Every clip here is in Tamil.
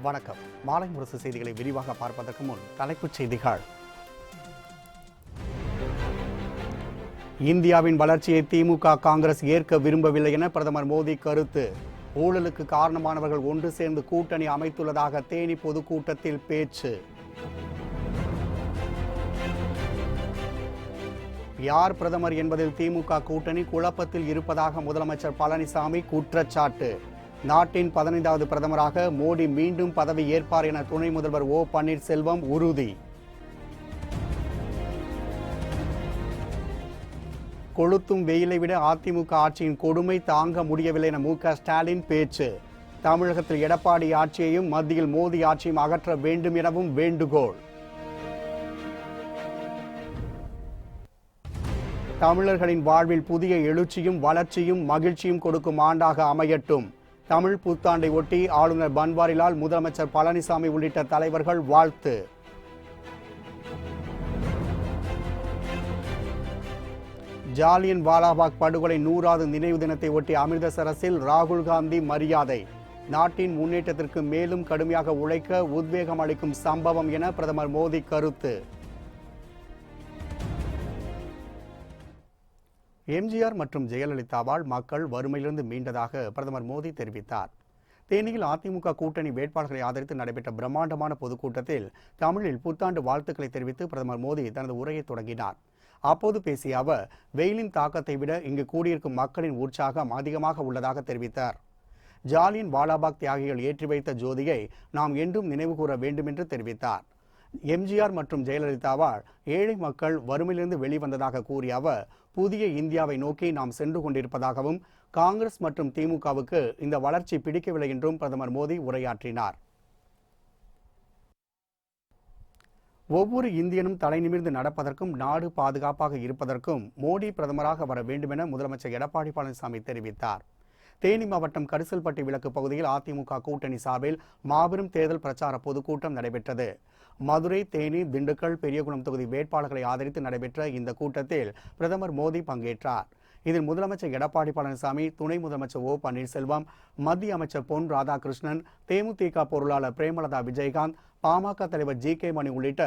வணக்கம். மாலை முரசு செய்திகளை விரிவாக பார்ப்பதற்கு முன் தலைப்புச் செய்திகள். இந்தியாவின் வளர்ச்சியை திமுக காங்கிரஸ் ஏற்க விரும்பவில்லை என பிரதமர் மோடி கருத்து. ஊழலுக்கு காரணமானவர்கள் ஒன்று சேர்ந்து கூட்டணி அமைத்துள்ளதாக தேனி பொதுக்கூட்டத்தில் பேச்சு. யார் பிரதமர் என்பதில் திமுக கூட்டணி குழப்பத்தில் இருப்பதாக முதலமைச்சர் பழனிசாமி குற்றச்சாட்டு. நாட்டின் 15வது பிரதமராக மோடி மீண்டும் பதவி ஏற்பார் என துணை முதல்வர் ஓ பன்னீர்செல்வம் உறுதி. கொளுத்தும் வெயிலை விட அதிமுக ஆட்சியின் கொடுமை தாங்க முடியவில்லை என மு.க. ஸ்டாலின் பேச்சு. தமிழகத்தில் எடப்பாடி ஆட்சியையும் மத்தியில் மோடி ஆட்சியும் அகற்ற வேண்டும் எனவும் வேண்டுகோள். தமிழர்களின் வாழ்வில் புதிய எழுச்சியும் வளர்ச்சியும் மகிழ்ச்சியும் கொடுக்கும் ஆண்டாக அமையட்டும். தமிழ் புத்தாண்டை ஒட்டி ஆளுநர் பன்வாரிலால், முதலமைச்சர் பழனிசாமி உள்ளிட்ட தலைவர்கள் வாழ்த்து. ஜாலியன் வாலாபாக் படுகொலை 100வது நினைவு தினத்தை ஒட்டி அமிர்தசரஸில் ராகுல் காந்தி மரியாதை. நாட்டின் முன்னேற்றத்திற்கு மேலும் கடுமையாக உழைக்க உத்வேகம் அளிக்கும் சம்பவம் என பிரதமர் மோடி கருத்து. எம்ஜிஆர் மற்றும் ஜெயலலிதாவால் மக்கள் வறுமையிலிருந்து மீண்டதாக பிரதமர் மோடி தெரிவித்தார். தேனியில் அதிமுக கூட்டணி வேட்பாளர்களை ஆதரித்து நடைபெற்ற பிரம்மாண்டமான பொதுக்கூட்டத்தில் தமிழில் புத்தாண்டு வாழ்த்துக்களை தெரிவித்து பிரதமர் மோடி தனது உரையை தொடங்கினார். அப்போது பேசிய அவர், வெயிலின் தாக்கத்தை விட இங்கு கூடியிருக்கும் மக்களின் உற்சாகம் அதிகமாக உள்ளதாக தெரிவித்தார். ஜாலியன் வாலாபாக் தியாகிகள் ஏற்றி வைத்த ஜோதியை நாம் என்றும் நினைவு கூற வேண்டும் என்று தெரிவித்தார். எம்ஜிஆர் மற்றும் ஜெயலலிதாவால் ஏழை மக்கள் வறுமையிலிருந்து வெளிவந்ததாக கூறிய அவர், புதிய இந்தியாவை நோக்கி நாம் சென்று கொண்டிருப்பதாகவும் காங்கிரஸ் மற்றும் திமுகவுக்கு இந்த வளர்ச்சி பிடிக்கவில்லை என்றும் பிரதமர் மோடி உரையாற்றினார். ஒவ்வொரு இந்தியனும் தலை நிமிர்ந்து நடப்பதற்கும் நாடு பாதுகாப்பாக இருப்பதற்கும் மோடி பிரதமராக வர வேண்டும் என முதலமைச்சர் எடப்பாடி பழனிசாமி தெரிவித்தார். தேனி மாவட்டம் கரிசல்பட்டி விளக்கு பகுதியில் அதிமுக கூட்டணி சார்பில் மாபெரும் தேர்தல் பிரச்சார பொதுக்கூட்டம் நடைபெற்றது. மதுரை, தேனி, திண்டுக்கல், பெரியகுளம் தொகுதி வேட்பாளர்களை ஆதரித்து நடைபெற்ற இந்த கூட்டத்தில் பிரதமர் மோடி பங்கேற்றார். இதில் முதலமைச்சர் எடப்பாடி பழனிசாமி, துணை முதலமைச்சர் ஓ பன்னீர்செல்வம், மத்திய அமைச்சர் பொன் ராதாகிருஷ்ணன், தேமுதிக பொருளாளர் பிரேமலதா விஜயகாந்த், பாமக தலைவர் ஜி.கே. மணி உள்ளிட்ட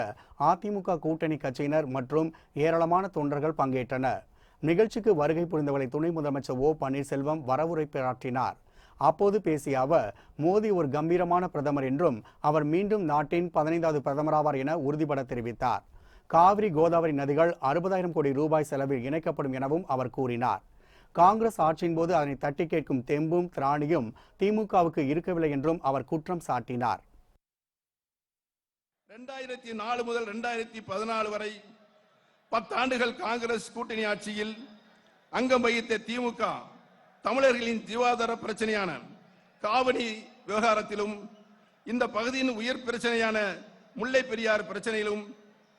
அதிமுக கூட்டணி கட்சியினர் மற்றும் ஏராளமான தொண்டர்கள் பங்கேற்றனர். நிகழ்ச்சிக்கு வருகை புரிந்தவர்களை துணை முதலமைச்சர் ஓ பன்னீர்செல்வம் வரவுரையாற்றினார். அப்போது பேசிய அவர், மோடி ஒரு கம்பீரமான பிரதமர் என்றும் அவர் மீண்டும் நாட்டின் 15வது பிரதமராவார் என உறுதிபட தெரிவித்தார். காவிரி, கோதாவரி நதிகள் 60,000 கோடி ரூபாய் செலவில் இணைக்கப்படும் எனவும் அவர் கூறினார். காங்கிரஸ் ஆட்சியின் போது அதனை தட்டி கேட்கும் தெம்பும் திராணியும் திமுகவுக்கு இருக்கவில்லை என்றும் அவர் குற்றம் சாட்டினார். 2004 முதல் 2014 வரை 10 ஆண்டுகள் காங்கிரஸ் கூட்டணி ஆட்சியில் அங்கம் வகித்த திமுக தமிழர்களின் ஜீவாதார பிரச்சனையான காவிரி விவகாரத்திலும் இந்த பகுதியின் உயர் பிரச்சனையான முல்லை பெரியார் பிரச்சனையிலும்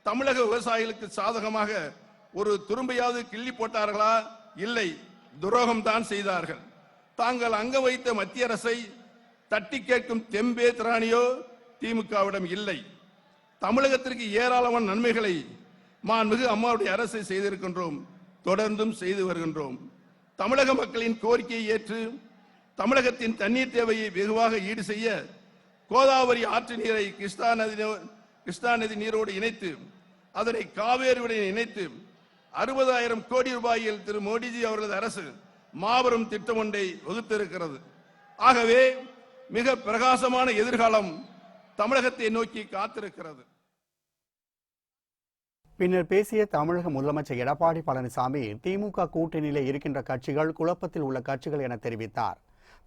தமிழக விவசாயிகளுக்கு சாதகமாக ஒரு துரும்பையாவது கிள்ளி போட்டார்களா? இல்லை, துரோகம் தான் செய்தார்கள். தாங்கள் அங்க வைத்த மத்திய அரசை தட்டி கேட்கும் தெம்பே திராணியோ திமுகவிடம் இல்லை. தமிழகத்திற்கு ஏராளமான நன்மைகளை மாண்புமிகு அம்மாவுடைய அரசை செய்திருக்கின்றோம், தொடர்ந்தும் செய்து வருகின்றோம். தமிழக மக்களின் கோரிக்கையை ஏற்று தமிழகத்தின் தண்ணீர் தேவையை வெகுவாக ஈடு செய்ய கோதாவரி ஆற்று நீரை கிருஷ்ணா நதி நீரோடு இணைத்து அதனை காவேரியுடன் இணைத்து 60,000 கோடி ரூபாயில் திரு மோடிஜி அவர்களது அரசு மாபெரும் திட்டம் ஒன்றை வகுத்திருக்கிறது. ஆகவே மிக பிரகாசமான எதிர்காலம் தமிழகத்தை நோக்கி காத்திருக்கிறது. பின்னர் பேசிய தமிழக முதலமைச்சர் எடப்பாடி பழனிசாமி, திமுக கூட்டணியிலே இருக்கின்ற கட்சிகள் குழப்பத்தில் உள்ள கட்சிகள் என தெரிவித்தார்.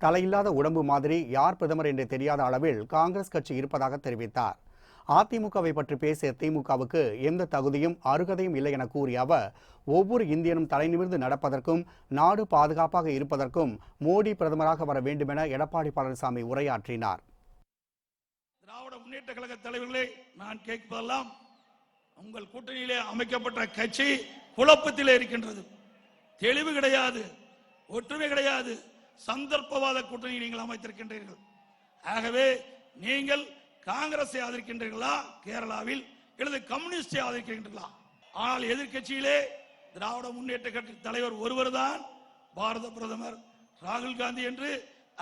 தலையில்லாத உடம்பு மாதிரி யார் பிரதமர் என்று தெரியாத அளவில் காங்கிரஸ் கட்சி இருப்பதாக தெரிவித்தார். அதிமுகவை பற்றி பேசிய திமுகவுக்கு எந்த தகுதியும் அருகதையும் இல்லை என கூறிய அவர், ஒவ்வொரு இந்தியனும் தலை நிமிர்ந்து நடப்பதற்கும் நாடு பாதுகாப்பாக இருப்பதற்கும் மோடி பிரதமராக வர வேண்டும் என எடப்பாடி பழனிசாமி உரையாற்றினார். திராவிட முன்னேற்ற கழக தலைவர்களே, நான் கேட்பதெல்லாம், உங்கள் கூட்டணியிலே அமைக்கப்பட்ட கட்சி குழப்பத்திலே இருக்கின்றது. தெளிவு கிடையாது, ஒற்றுமை கிடையாது, சந்தர்ப்பவாத கூட்டணி நீங்கள் அமைத்திருக்கின்றீர்கள். ஆகவே நீங்கள் காங்கிரஸை ஆதரிக்கின்றீர்களா கேரளாவில், அல்லது கம்யூனிஸ்டை ஆதரிக்கின்றீர்களா? ஆனால் எதிர்கட்சியிலே திராவிட முன்னேற்ற கட்சி தலைவர் ஒருவர் தான் பாரத பிரதமர் ராகுல் காந்தி என்று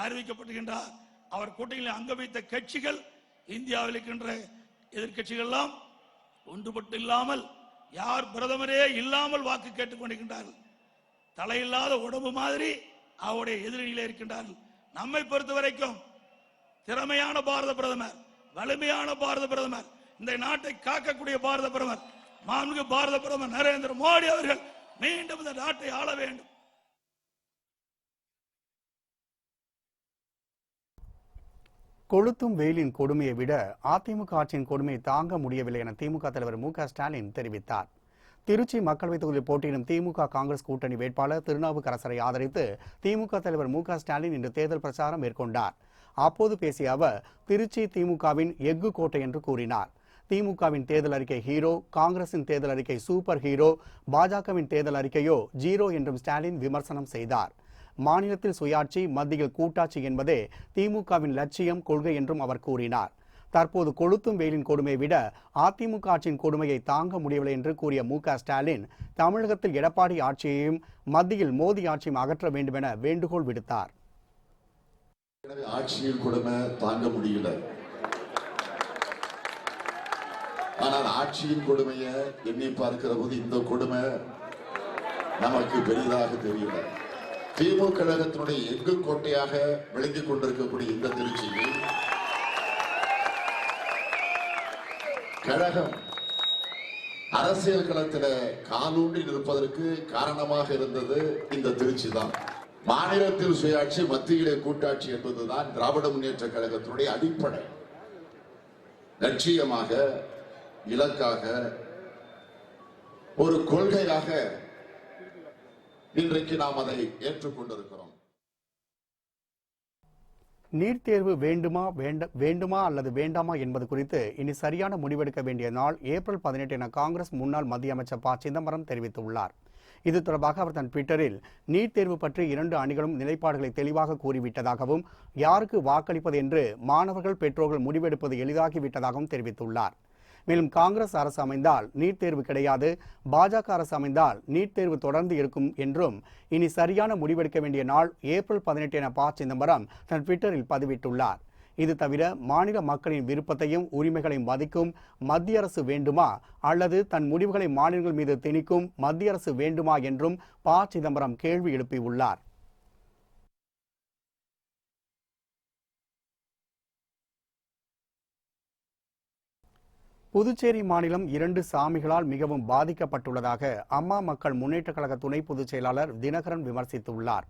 அறிவிக்கப்படுகின்றார். அவர் கூட்டணியில் அங்க வைத்த கட்சிகள் இந்தியாவில் இருக்கின்ற எதிர்க்கட்சிகள் ஒன்றுபட்டு இல்லாமல் யார் பிரதமரே இல்லாமல் வாக்கு கேட்டுக் கொண்டிருக்கின்றார்கள். தலையில்லாத உடம்பு மாதிரி அவருடைய எதிரிலே இருக்கின்றார்கள். நம்மை பொறுத்த வரைக்கும் திறமையான பாரத பிரதமர், வலிமையான பாரத பிரதமர், இந்த நாட்டை காக்கக்கூடிய பாரத பிரதமர், மாண்புமிகு பாரத பிரதமர் நரேந்திர மோடி அவர்கள் மீண்டும் இந்த நாட்டை ஆள வேண்டும். கொளுத்தும் வெயிலின் கொடுமையை விட அதிமுக ஆட்சியின் கொடுமையை தாங்க முடியவில்லை என திமுக தலைவர் மு.க. ஸ்டாலின் தெரிவித்தார். திருச்சி மக்களவைத் தொகுதியில் போட்டியிடும் திமுக காங்கிரஸ் கூட்டணி வேட்பாளர் திருநாவுக்கரசரை ஆதரித்து திமுக தலைவர் மு.க. ஸ்டாலின் இன்று தேர்தல் பிரச்சாரம் மேற்கொண்டார். அப்போது பேசிய அவர், திருச்சி திமுகவின் எஃகு கோட்டை என்று கூறினார். திமுகவின் தேர்தல் அறிக்கை ஹீரோ, காங்கிரசின் தேர்தல் அறிக்கை சூப்பர் ஹீரோ, பாஜகவின் தேர்தல் அறிக்கையோ ஜீரோ என்றும் ஸ்டாலின் விமர்சனம் செய்தார். மாநிலத்தில் சுயாட்சி, மத்தியில் கூட்டாட்சி என்பதே திமுகவின் லட்சியம், கொள்கை என்றும் அவர் கூறினார். தற்போது கொளுத்தும் வெயிலின் கொடுமையை விட அதிமுக ஆட்சியின் கொடுமையை தாங்க முடியவில்லை என்று கூறிய மு.க. ஸ்டாலின், தமிழகத்தில் எடப்பாடி ஆட்சியையும் மத்தியில் மோடி ஆட்சியும் அகற்ற வேண்டும் என வேண்டுகோள் விடுத்தார். ஆட்சியின் கொடுமை தாங்க முடியல, ஆனால் ஆட்சியின் கொடுமையை எண்ணி பார்க்கிற போது இந்த கொடுமை நமக்கு பெரிதாக தெரியல. திமுக கழகத்தினுடைய எஃகு கோட்டையாக விளங்கிக் கொண்டிருக்கக்கூடிய இந்த திருச்சியில் கழகம் அரசியல் களத்தில் காலூன்றி நிற்பதற்கு காரணமாக இருந்தது இந்த திருச்சி தான். மாநிலத்தில் சுயாட்சி, மத்தியிலே கூட்டாட்சி என்பதுதான் திராவிட முன்னேற்ற கழகத்தினுடைய அடிப்படை லட்சியமாக, இலக்காக, ஒரு கொள்கையாக இன்றைக்கு நாம் அதை ஏற்றுக்கொண்டிருக்கிறோம். நீட் தேர்வு வேண்டுமா அல்லது வேண்டாமா என்பது குறித்து இனி சரியான முடிவெடுக்க வேண்டிய நாள் ஏப்ரல் 18 என காங்கிரஸ் முன்னாள் மத்திய அமைச்சர் ப. சிதம்பரம் தெரிவித்துள்ளார். இது தொடர்பாக அவர் தன் ட்விட்டரில், நீட் தேர்வு பற்றி 2 அணிகளும் நிலைப்பாடுகளை தெளிவாக கூறிவிட்டதாகவும், யாருக்கு வாக்களிப்பது என்று மாணவர்கள், பெற்றோர்கள் முடிவெடுப்பது எளிதாகிவிட்டதாகவும் தெரிவித்துள்ளார். மேலும் காங்கிரஸ் அரசு அமைந்தால் நீட் தேர்வு கிடையாது, பாஜக அரசு அமைந்தால் நீட் தேர்வு தொடர்ந்து இருக்கும் என்றும், இனி சரியான முடிவெடுக்க வேண்டிய நாள் ஏப்ரல் 18 என ப. சிதம்பரம் தன் ட்விட்டரில் பதிவிட்டுள்ளார். இது தவிர மாநில மக்களின் விருப்பத்தையும் உரிமைகளையும் மதிக்கும் மத்திய அரசு வேண்டுமா அல்லது தன் முடிவுகளை மாநிலங்கள் மீது திணிக்கும் மத்திய அரசு வேண்டுமா என்றும் ப. சிதம்பரம் கேள்வி எழுப்பியுள்ளார். புதுச்சேரி மாநிலம் 2 சாமிகளால் மிகவும் பாதிக்கப்பட்டுள்ளதாக அம்மா மக்கள் முன்னேற்ற கழக துணை பொதுச் செயலாளர் தினகரன் விமர்சித்துள்ளார்.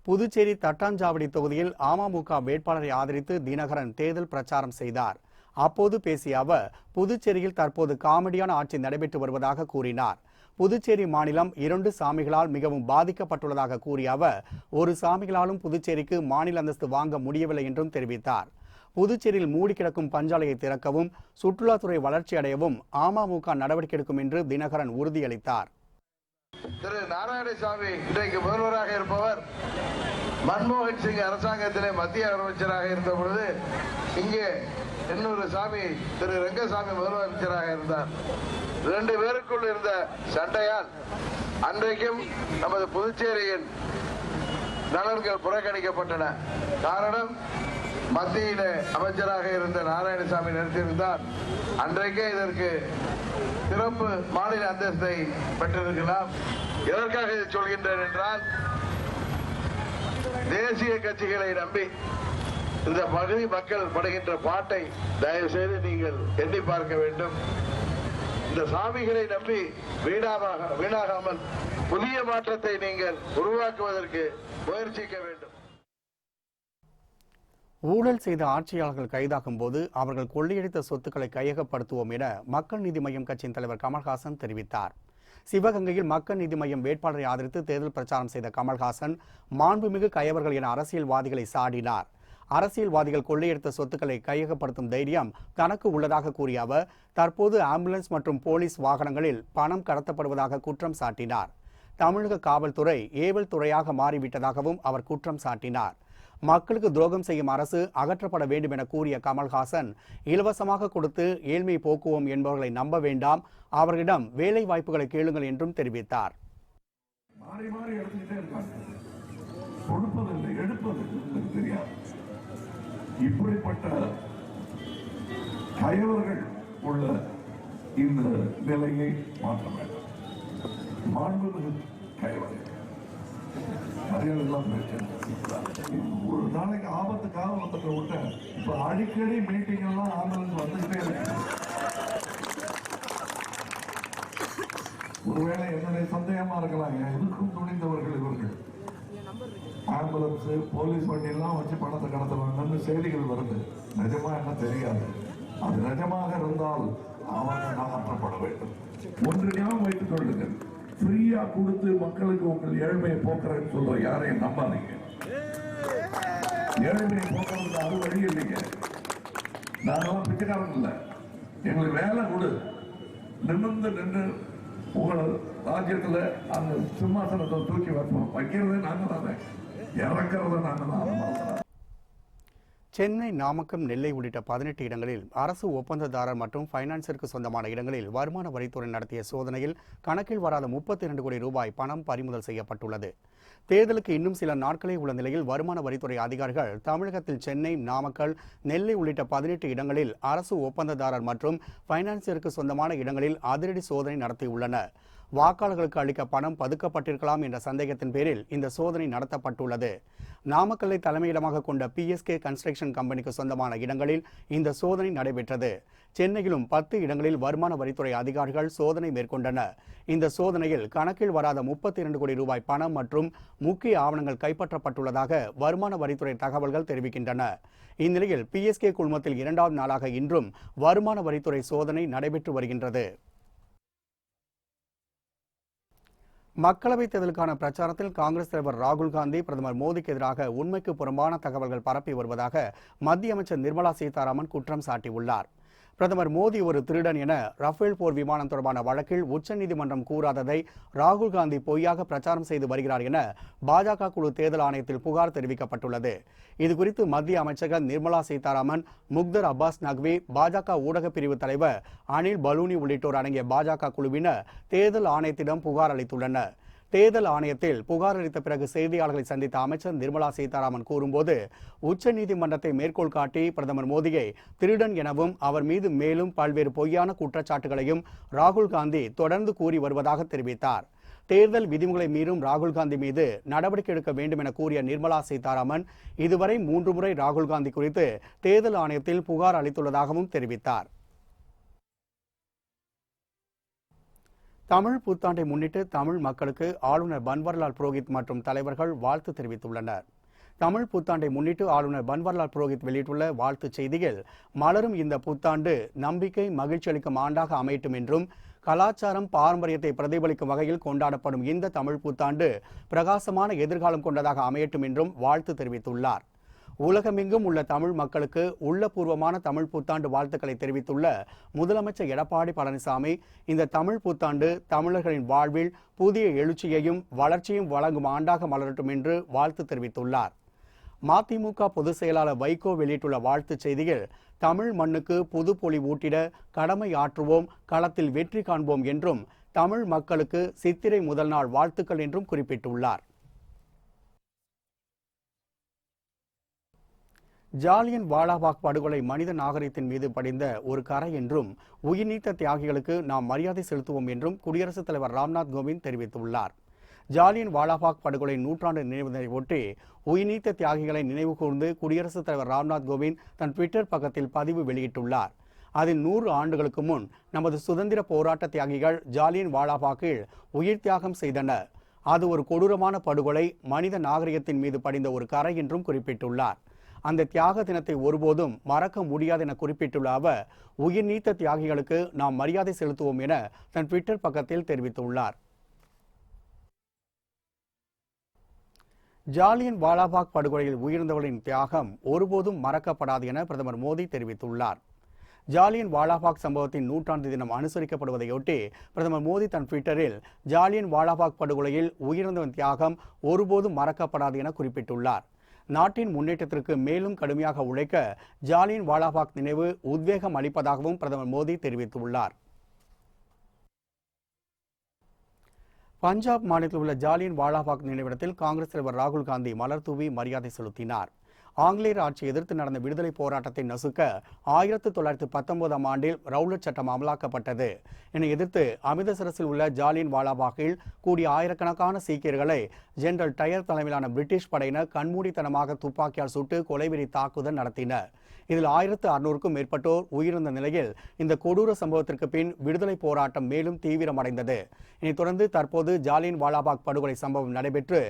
புதுச்சேரி தட்டாஞ்சாவடி தொகுதியில் அமமுக வேட்பாளரை ஆதரித்து தினகரன் தேர்தல் பிரச்சாரம் செய்தார். அப்போது பேசிய அவர், புதுச்சேரியில் தற்போது காமெடியான ஆட்சி நடைபெற்று வருவதாக கூறினார். புதுச்சேரி மாநிலம் 2 சாமிகளால் மிகவும் பாதிக்கப்பட்டுள்ளதாக கூறிய அவர், ஒரு சாமிகளாலும் புதுச்சேரிக்கு மாநில அந்தஸ்து வாங்க முடியவில்லை என்றும் தெரிவித்தார். புதுச்சேரியில் மூடி கிடக்கும் பஞ்சாலையை திறக்கவும், சுற்றுலாத்துறை வளர்ச்சி அடையவும் அமமுக நடவடிக்கை எடுக்கும் என்று தினகரன் உறுதியளித்தார். திரு நாராயணசாமி இன்றைக்கு முதல்வராக இருப்பவர் மன்மோகன் சிங் அரசாங்கத்திலே மத்திய அமைச்சராக இருந்த பொழுது இங்கே இன்னொரு சாமி திரு ரங்கசாமி முதலமைச்சராக இருந்தார். 2 பேருக்குள் இருந்த சண்டையால் அன்றைக்கும் நமது புதுச்சேரியின் நலன்கள் புறக்கணிக்கப்பட்டன. காரணம், மத்தியிலே அமைச்சராக இருந்த நாராயணசாமி நிறுத்தியிருந்தார் அன்றைக்கே இதற்கு சிறப்பு மாநில அந்தஸ்தை பெற்றிருக்கலாம். எதற்காக இதை சொல்கின்றேன் என்றால், தேசிய கட்சிகளை நம்பி இந்த பகுதி மக்கள் படுகின்ற பாட்டை தயவு செய்து நீங்கள் எண்ணி பார்க்க வேண்டும். இந்த சாமிகளை நம்பி வீணாகாமல் புதிய மாற்றத்தை நீங்கள் உருவாக்குவதற்கு முயற்சிக்க வேண்டும். ஊழல் செய்த ஆட்சியாளர்கள் கைதாகும் போது அவர்கள் கொள்ளையடித்த சொத்துக்களை கையகப்படுத்துவோம் என மக்கள் நீதி மய்யம் கட்சியின் தலைவர் கமல்ஹாசன் தெரிவித்தார். சிவகங்கையில் மக்கள் நீதி மய்யம் வேட்பாளரை ஆதரித்து தேர்தல் பிரச்சாரம் செய்த கமல்ஹாசன், மாண்புமிகு கயவர்கள் என அரசியல்வாதிகளை சாடினார். அரசியல்வாதிகள் கொள்ளையடித்த சொத்துக்களை கையகப்படுத்தும் தைரியம் தனக்கு உள்ளதாக கூறிய அவர், தற்போது ஆம்புலன்ஸ் மற்றும் போலீஸ் வாகனங்களில் பணம் கடத்தப்படுவதாக குற்றம் சாட்டினார். தமிழக காவல்துறை ஏவல் துறையாக மாறிவிட்டதாகவும் அவர் குற்றம் சாட்டினார். மக்களுக்கு துரோகம் செய்யும் அரசு அகற்றப்பட வேண்டும் என கூறிய கமல்ஹாசன், இலவசமாக கொடுத்து ஏழ்மையை போக்குவோம் என்பவர்களை நம்ப வேண்டாம், அவர்களிடம் வேலை வாய்ப்புகளை கேளுங்கள் என்றும் தெரிவித்தார். மாறி மாறி எடுத்துக்கிட்டே இருக்காங்க. கொடுப்பதில்லை, எடுப்பதில்லை, தெரியாது. இப்படிப்பட்ட கயவர்கள் உள்ள இந்த நிலையை மாற்ற வேண்டும். மாண்புமிகு கயவர்கள் ஒரு நாளைக்கு ஆபத்துக்காக ஒருத்தர் விட்ட இப்ப அடிக்கடி மீட்டிங் எல்லாம் ஆம்புலன்ஸ் வந்துகிட்டே இருக்கு. ஒருவேளை என்னுடைய சந்தேகமா இருக்கலாம், எதுக்கும் துணிந்தவர்கள் இவர்கள். ஆம்புலன்ஸ் போலீஸ் வண்டி எல்லாம் வச்சு பணத்தை கடத்துவாங்கன்னு செய்திகள் வருது. நிஜமா என்ன தெரியாது. அது நிஜமாக இருந்தால் அவர்கள் அகற்றப்பட வேண்டும். ஒன்று ஞாபகம் வைத்துக் கொள்ளுங்கள், ஃப்ரீயா கொடுத்து மக்களுக்கு உங்கள் ஏழ்மையை போக்குறேன்னு சொல்ற யாரையும் நம்பாதீங்க. ஏழ்மையை போக்குறதுக்கு அது வழி இல்லைங்க. நாங்களாம் பிச்சைக்காரன் இல்லை. எங்களுக்கு வேலை கொடு, நிமிர்ந்து நின்று உங்கள் ராஜ்யத்தில் அந்த சிம்மாசனத்தை தூக்கி வைப்போம். வைக்கிறதே நாங்கள் தானே, இறக்கிறத நாங்கள் தான். சென்னை, நாமக்கல், நெல்லை உள்ளிட்ட 18 இடங்களில் அரசு ஒப்பந்ததாரர் மற்றும் பைனான்சிற்கு சொந்தமான இடங்களில் வருமான வரித்துறை நடத்திய சோதனையில் கணக்கில் வராத 32 கோடி ரூபாய் பணம் பறிமுதல் செய்யப்பட்டுள்ளது. தேர்தலுக்கு இன்னும் சில நாட்களே உள்ள நிலையில் வருமான வரித்துறை அதிகாரிகள் தமிழகத்தில் சென்னை, நாமக்கல், நெல்லை உள்ளிட்ட 18 இடங்களில் அரசு ஒப்பந்ததாரர் மற்றும் பைனான்சிற்கு சொந்தமான இடங்களில் அதிரடி சோதனை நடத்தியுள்ளனர். வாக்காளர்களுக்கு அளிக்க பணம் பதுக்கப்பட்டிருக்கலாம் என்ற சந்தேகத்தின் பேரில் இந்த சோதனை நடத்தப்பட்டுள்ளது. நாமக்கல்லை தலைமையிடமாக கொண்ட PSK கன்ஸ்ட்ரக்ஷன் கம்பெனிக்கு சொந்தமான இடங்களில் இந்த சோதனை நடைபெற்றது. சென்னையிலும் 10 இடங்களில் வருமான வரித்துறை அதிகாரிகள் சோதனை மேற்கொண்டனர். இந்த சோதனையில் கணக்கில் வராத 32 கோடி ரூபாய் பணம் மற்றும் முக்கிய ஆவணங்கள் கைப்பற்றப்பட்டுள்ளதாக வருமான வரித்துறை தகவல்கள் தெரிவிக்கின்றன. இந்நிலையில் PSK குழுமத்தில் 2வது நாளாக இன்றும் வருமான வரித்துறை சோதனை நடைபெற்று வருகின்றது. மக்களவைத் தேர்தலுக்கான பிரச்சாரத்தில் காங்கிரஸ் தலைவர் ராகுல் காந்தி பிரதமர் மோடிக்கு எதிராக உண்மைக்கு புறம்பான தகவல்கள் பரப்பி வருவதாக மத்திய அமைச்சர் நிர்மலா சீதாராமன் குற்றம் சாட்டியுள்ளார். பிரதமர் மோடி ஒரு திருடன் என ரஃபேல் போர் விமானம் தொடர்பான வழக்கில் உச்சநீதிமன்றம் கூறாததை ராகுல் காந்தி பொய்யாக பிரச்சாரம் செய்து வருகிறார் என பாஜக குழு தேர்தல் ஆணையத்தில் புகார் தெரிவிக்கப்பட்டுள்ளது. இதுகுறித்து மத்திய அமைச்சர்கள் நிர்மலா சீதாராமன், முக்தர் அப்பாஸ் நக்வி, பாஜக ஊடக பிரிவு தலைவர் அனில் பலூனி உள்ளிட்டோர் அடங்கிய பாஜக குழுவினர் தேர்தல் ஆணையத்திடம் புகார் அளித்துள்ளனர். தேர்தல் ஆணையத்தில் புகார் அளித்த பிறகு செய்தியாளர்களை சந்தித்த அமைச்சர் நிர்மலா சீதாராமன் கூறும்போது, உச்சநீதிமன்றத்தை மேற்கோள் காட்டி பிரதமர் மோடியை திருடன் எனவும் அவர் மீது மேலும் பல்வேறு பொய்யான குற்றச்சாட்டுகளையும் ராகுல் காந்தி தொடர்ந்து கூறி வருவதாக தெரிவித்தார். தேர்தல் விதிமுறைகளை மீறும் ராகுல் காந்தி மீது நடவடிக்கை எடுக்க வேண்டும் என கூறிய நிர்மலா சீதாராமன், இதுவரை 3 முறை ராகுல் காந்தி குறித்து தேர்தல் ஆணையத்தில் புகார் அளித்துள்ளதாகவும் தெரிவித்தார். தமிழ் புத்தாண்டை முன்னிட்டு தமிழ் மக்களுக்கு ஆளுநர் பன்வாரிலால் புரோஹித் மற்றும் தலைவர்கள் வாழ்த்து தெரிவித்துள்ளனர். தமிழ் புத்தாண்டை முன்னிட்டு ஆளுநர் பன்வாரிலால் புரோஹித் வெளியிட்டுள்ள வாழ்த்துச் செய்தியில், மலரும் இந்த புத்தாண்டு நம்பிக்கை, மகிழ்ச்சி அளிக்கும் ஆண்டாக அமையட்டும் என்றும், கலாச்சாரம், பாரம்பரியத்தை பிரதிபலிக்கும் வகையில் கொண்டாடப்படும் இந்த தமிழ் புத்தாண்டு பிரகாசமான எதிர்காலம் கொண்டதாக அமையட்டும் என்றும் வாழ்த்து தெரிவித்துள்ளார். உலகமெங்கும் உள்ள தமிழ் மக்களுக்கு உள்ளபூர்வமான தமிழ் புத்தாண்டு வாழ்த்துக்களை தெரிவித்துள்ள முதலமைச்சர் எடப்பாடி பழனிசாமி, இந்த தமிழ் புத்தாண்டு தமிழர்களின் வாழ்வில் புதிய எழுச்சியையும் வளர்ச்சியும் வழங்கும் ஆண்டாக மலரட்டும் என்று வாழ்த்து தெரிவித்துள்ளார். மதிமுக பொதுச் செயலாளர் வைகோ வெளியிட்டுள்ள வாழ்த்துச் செய்தியில், தமிழ் மண்ணுக்கு புது பொலி ஊட்டிட கடமை ஆற்றுவோம், களத்தில் வெற்றி காண்போம் என்றும், தமிழ் மக்களுக்கு சித்திரை முதல் நாள் வாழ்த்துக்கள் என்றும் குறிப்பிட்டுள்ளார். ஜாலியன் வாலாபாக் படுகொலை மனித நாகரிகத்தின் மீது படிந்த ஒரு கறை என்றும், உயிர்நீத்த தியாகிகளுக்கு நாம் மரியாதை செலுத்துவோம் என்றும் குடியரசுத் தலைவர் ராம்நாத் கோவிந்த் தெரிவித்துள்ளார். ஜாலியன் வாலாபாக் படுகொலை 100ஆண்டு நினைவினை ஒட்டி உயிர்நீத்த தியாகிகளை நினைவு கூர்ந்து குடியரசுத் தலைவர் ராம்நாத் கோவிந்த் தன் ட்விட்டர் பக்கத்தில் பதிவு வெளியிட்டுள்ளார். அதில் 100 ஆண்டுகளுக்கு முன் நமது சுதந்திர போராட்ட தியாகிகள் ஜாலியன் வாலாபாக்கில் உயிர் தியாகம் செய்தனர். அது ஒரு கொடூரமான படுகொலை, மனித நாகரிகத்தின் மீது படிந்த ஒரு கறை என்றும் குறிப்பிட்டுள்ளார். அந்த தியாக தினத்தை ஒருபோதும் மறக்க முடியாது என குறிப்பிட்டுள்ள அவர், உயிர் நீத்த தியாகிகளுக்கு நாம் மரியாதை செலுத்துவோம் என தன் ட்விட்டர் பக்கத்தில் தெரிவித்துள்ளார். ஜாலியன் வாலாபாக் படுகொலையில் உயிர்ந்தவர்களின் தியாகம் ஒருபோதும் மறக்கப்படாது என பிரதமர் மோடி தெரிவித்துள்ளார். ஜாலியன் வாலாபாக் சம்பவத்தின் 100ஆண்டு தினம் அனுசரிக்கப்படுவதையொட்டி பிரதமர் மோடி தன் ட்விட்டரில், ஜாலியன் வாலாபாக் படுகொலையில் உயிரிழந்தவன் தியாகம் ஒருபோதும் மறக்கப்படாது என குறிப்பிட்டுள்ளார். நாட்டின் முன்னேற்றத்திற்கு மேலும் கடுமையாக உழைக்க ஜாலியன் வாலாபாக் நினைவு உத்வேகம் அளிப்பதாகவும் பிரதமர் மோடி தெரிவித்துள்ளார். பஞ்சாப் மாநிலத்தில் உள்ள ஜாலியன் வாலாபாக் நினைவிடத்தில் காங்கிரஸ் தலைவர் ராகுல் காந்தி மலர் தூவி மரியாதை செலுத்தினார். ஆங்கிலேயர் ஆட்சியை எதிர்த்து நடந்த விடுதலை போராட்டத்தை நசுக்க 1919ஆம் ஆண்டில் ரவுலட் சட்டம் அமலாக்கப்பட்டது. இதனை எதிர்த்து அமிர்தசரஸில் உள்ள ஜாலியன் வாலாபாகில் கூடிய ஆயிரக்கணக்கான சீக்கியர்களை ஜெனரல் டயர் தலைமையிலான பிரிட்டிஷ் படையினர் கண்மூடித்தனமாக துப்பாக்கியால் சுட்டு கொலைவெறி தாக்குதல் நடத்தினர். இதில் 1600க்கும் மேற்பட்டோர் உயிரிழந்த நிலையில் இந்த கொடூர சம்பவத்திற்கு பின் விடுதலை போராட்டம் மேலும் தீவிரமடைந்தது. இதைத் தொடர்ந்து தற்போது ஜாலியன் வாலாபாக் படுகொலை சம்பவம் நடைபெற்று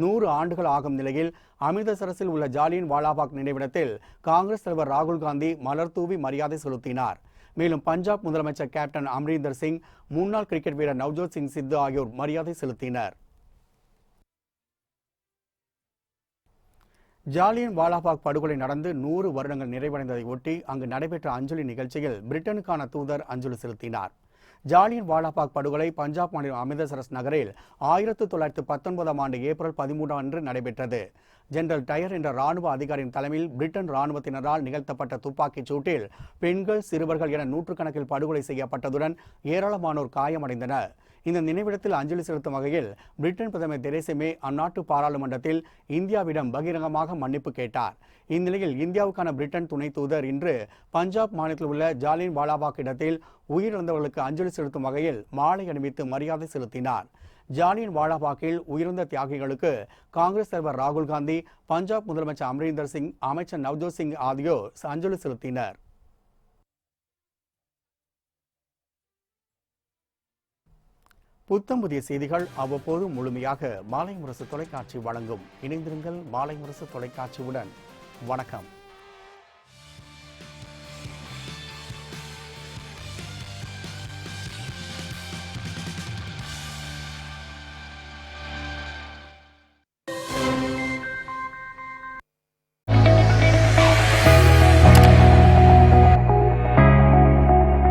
100 ஆண்டுகள் ஆகும் நிலையில் அமிர்தசரஸில் உள்ள ஜாலியன் வாலாபாக் நினைவிடத்தில் காங்கிரஸ் தலைவர் ராகுல் காந்தி மலர் தூவி மரியாதை செலுத்தினார். மேலும் பஞ்சாப் முதலமைச்சர் கேப்டன் அமரீந்தர் சிங், முன்னாள் கிரிக்கெட் வீரர் நவ்ஜோத் சிங் சித்து ஆகியோர் மரியாதை செலுத்தினர். ஜாலியன் வாலாபாக் படுகொலை நடந்து 100 வருடங்கள் நிறைவடைந்ததை ஒட்டி அங்கு நடைபெற்ற அஞ்சலி நிகழ்ச்சியில் பிரிட்டனுக்கான தூதர் அஞ்சலி செலுத்தினார். ஜாலியன் வாலாபாக் படுகொலை பஞ்சாப் மாநிலம் அமிர்தசரஸ் நகரில் 1919ஆம் ஆண்டு ஏப்ரல் 13 அன்று நடைபெற்றது. ஜெனரல் டயர் என்ற ராணுவ அதிகாரியின் தலைமையில் பிரிட்டன் ராணுவத்தினரால் நிகழ்த்தப்பட்ட துப்பாக்கிச் சூட்டில் பெண்கள், சிறுவர்கள் என நூற்றுக்கணக்கில் படுகொலை செய்யப்பட்டதுடன் ஏராளமானோர் காயமடைந்தனர். இந்த நினைவிடத்தில் அஞ்சலி செலுத்தும் வகையில் பிரிட்டன் பிரதமர் தெரேசா மே அந்நாட்டு பாராளுமன்றத்தில் இந்தியாவிடம் பகிரங்கமாக மன்னிப்பு கேட்டார். இந்நிலையில் இந்தியாவுக்கான பிரிட்டன் துணை தூதர் இன்று பஞ்சாப் மாநிலத்தில் உள்ள ஜாலியன் வாலாபாக் இடத்தில் உயிரிழந்தவர்களுக்கு அஞ்சலி செலுத்தும் வகையில் மாலை அணிவித்து மரியாதை செலுத்தினார். ஜாலியன் வாலாபாக்கில் உயிரிழந்த தியாகிகளுக்கு காங்கிரஸ் தலைவர் ராகுல் காந்தி, பஞ்சாப் முதலமைச்சர் அமரீந்தர் சிங், அமைச்சர் நவ்ஜோத் சிங் ஆகியோர் அஞ்சலி செலுத்தினர். புத்தம் புதிய செய்திகள் அவ்வப்போது முழுமையாக மாலை முரசு தொலைக்காட்சி வழங்கும். இணைந்திருங்கள் மாலை முரசு தொலைக்காட்சியுடன். வணக்கம்.